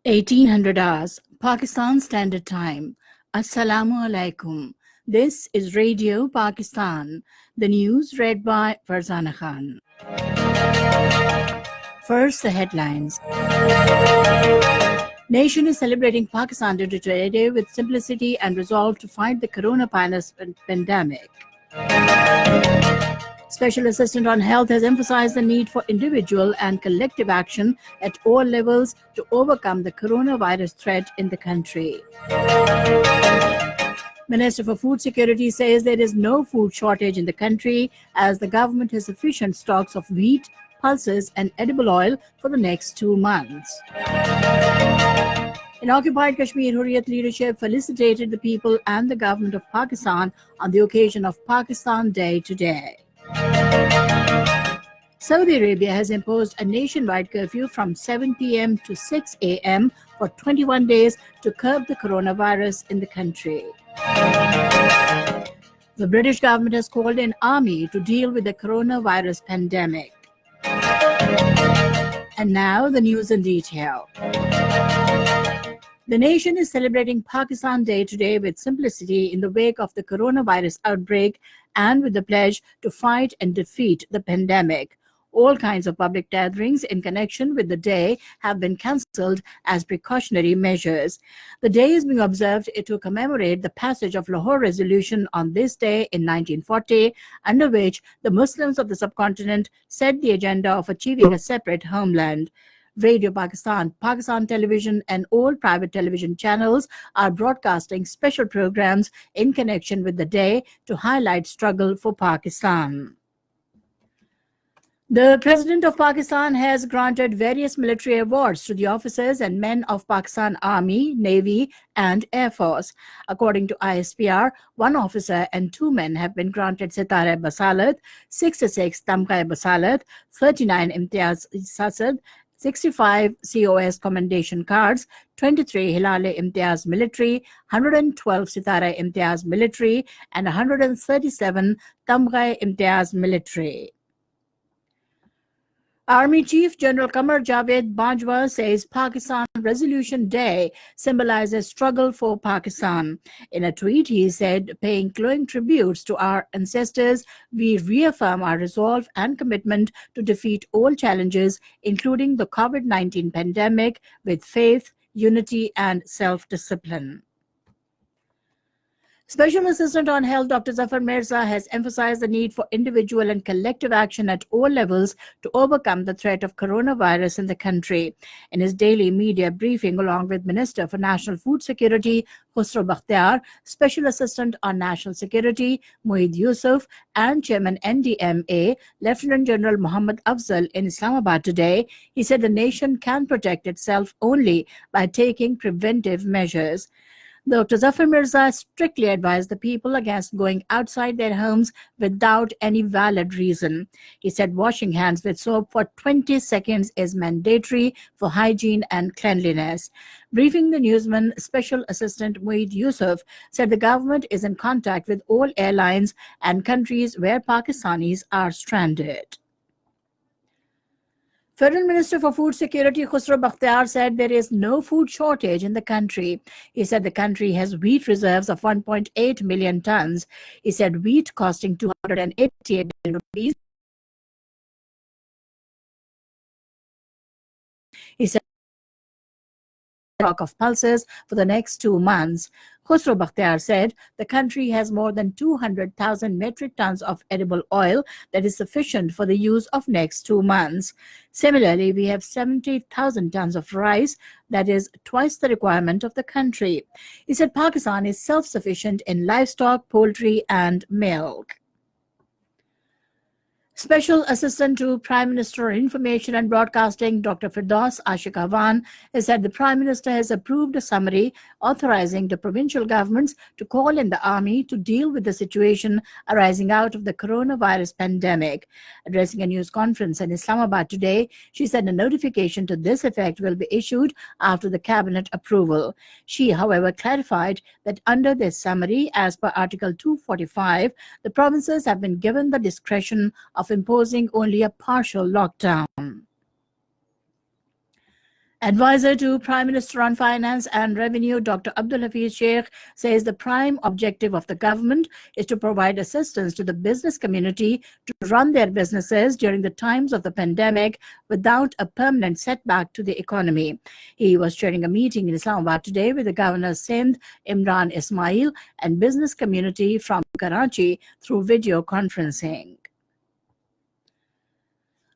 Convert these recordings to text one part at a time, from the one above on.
1800 hours, Pakistan Standard Time. Assalamu alaikum. This is Radio Pakistan. The news read by Farzana Khan. First, the headlines. Nation is celebrating Pakistan Day today with simplicity and resolve to fight the coronavirus pandemic. Special Assistant on Health has emphasized the need for individual and collective action at all levels to overcome the coronavirus threat in the country. Minister for Food Security says there is no food shortage in the country as the government has sufficient stocks of wheat, pulses and edible oil for the next 2 months. In occupied Kashmir, Hurriyat leadership felicitated the people and the government of Pakistan on the occasion of Pakistan Day today. Saudi Arabia has imposed a nationwide curfew from 7 p.m. to 6 a.m. for 21 days to curb the coronavirus in the country. The British government has called in army to deal with the coronavirus pandemic. And now the news in detail. The nation is celebrating Pakistan Day today with simplicity in the wake of the coronavirus outbreak and with the pledge to fight and defeat the pandemic. All kinds of public gatherings in connection with the day have been cancelled as precautionary measures. The day is being observed to commemorate the passage of Lahore Resolution on this day in 1940, under which the Muslims of the subcontinent set the agenda of achieving a separate homeland. Radio Pakistan, Pakistan Television and all private television channels are broadcasting special programs in connection with the day to highlight struggle for Pakistan. The President of Pakistan has granted various military awards to the officers and men of Pakistan Army, Navy and Air Force. According to ISPR, 1 officer and 2 men have been granted Sitare Basalat, 66 Tamgha Basalat, 39 Imtiaz Sasad, 65 COS commendation cards, 23 Hilale Imtiaz military, 112 Sitara Imtiaz military, and 137 Tamgha Imtiaz military. Army Chief General Qamar Javed Bajwa says Pakistan Resolution Day symbolizes struggle for Pakistan. In a tweet, he said, paying glowing tributes to our ancestors, we reaffirm our resolve and commitment to defeat all challenges, including the COVID-19 pandemic, with faith, unity, and self-discipline. Special Assistant on Health Dr. Zafar Mirza has emphasized the need for individual and collective action at all levels to overcome the threat of coronavirus in the country. In his daily media briefing, along with Minister for National Food Security Khusro Bakhtiar, Special Assistant on National Security Mueed Yusuf, and Chairman NDMA Lieutenant General Muhammad Afzal in Islamabad today, he said the nation can protect itself only by taking preventive measures. Dr. Zafar Mirza strictly advised the people against going outside their homes without any valid reason. He said washing hands with soap for 20 seconds is mandatory for hygiene and cleanliness. Briefing the newsman, Special Assistant Mueed Yusuf said the government is in contact with all airlines and countries where Pakistanis are stranded. Federal Minister for Food Security Khusro Bakhtiar said there is no food shortage in the country. He said the country has wheat reserves of 1.8 million tons. He said wheat costing 288 billion rupees. He said stock of pulses for the next 2 months. Khusro Bakhtiar said the country has more than 200,000 metric tons of edible oil that is sufficient for the use of next 2 months. Similarly, we have 70,000 tons of rice that is twice the requirement of the country. He said Pakistan is self-sufficient in livestock, poultry and milk. Special Assistant to Prime Minister Information and Broadcasting Dr. Firdaus Ashika Khan has said the Prime Minister has approved a summary authorizing the provincial governments to call in the army to deal with the situation arising out of the coronavirus pandemic. Addressing a news conference in Islamabad today, she said a notification to this effect will be issued after the cabinet approval. She, however, clarified that under this summary, as per Article 245, the provinces have been given the discretion of imposing only a partial lockdown. Advisor to Prime Minister on Finance and Revenue, Dr. Abdul Hafiz Sheikh, says the prime objective of the government is to provide assistance to the business community to run their businesses during the times of the pandemic without a permanent setback to the economy. He was chairing a meeting in Islamabad today with the Governor Sindh, Imran Ismail, and business community from Karachi through video conferencing.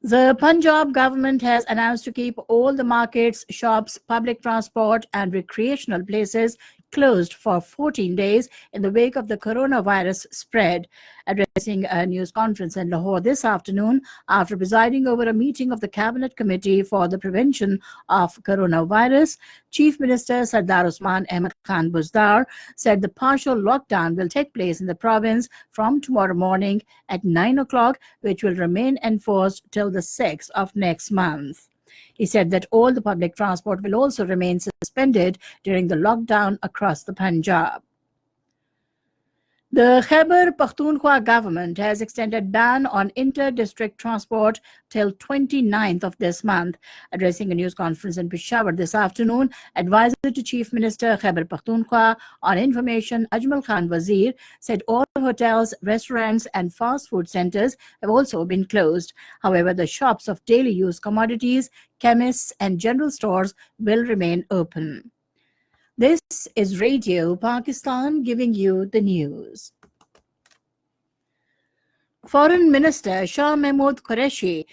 The Punjab government has announced to keep all the markets, shops, public transport and recreational places closed for 14 days in the wake of the coronavirus spread. Addressing a news conference in Lahore this afternoon, after presiding over a meeting of the Cabinet Committee for the Prevention of Coronavirus, Chief Minister Sardar Usman Ahmad Khan Buzdar said the partial lockdown will take place in the province from tomorrow morning at 9 o'clock, which will remain enforced till the 6th of next month. He said that all the public transport will also remain suspended during the lockdown across the Punjab. The Khyber Pakhtunkhwa government has extended ban on inter-district transport till 29th of this month. Addressing a news conference in Peshawar this afternoon, Advisor to Chief Minister Khyber Pakhtunkhwa on Information Ajmal Khan Wazir said all hotels, restaurants and fast food centers have also been closed. However, the shops of daily use commodities, chemists and general stores will remain open. This is Radio Pakistan giving you the news. Foreign Minister Shah Mahmood Qureshi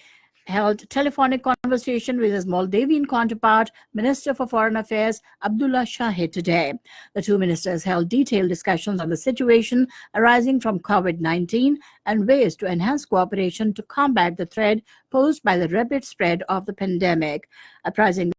held telephonic conversation with his Maldivian counterpart, Minister for Foreign Affairs Abdullah Shahid today. The two ministers held detailed discussions on the situation arising from COVID-19 and ways to enhance cooperation to combat the threat posed by the rapid spread of the pandemic. Apprising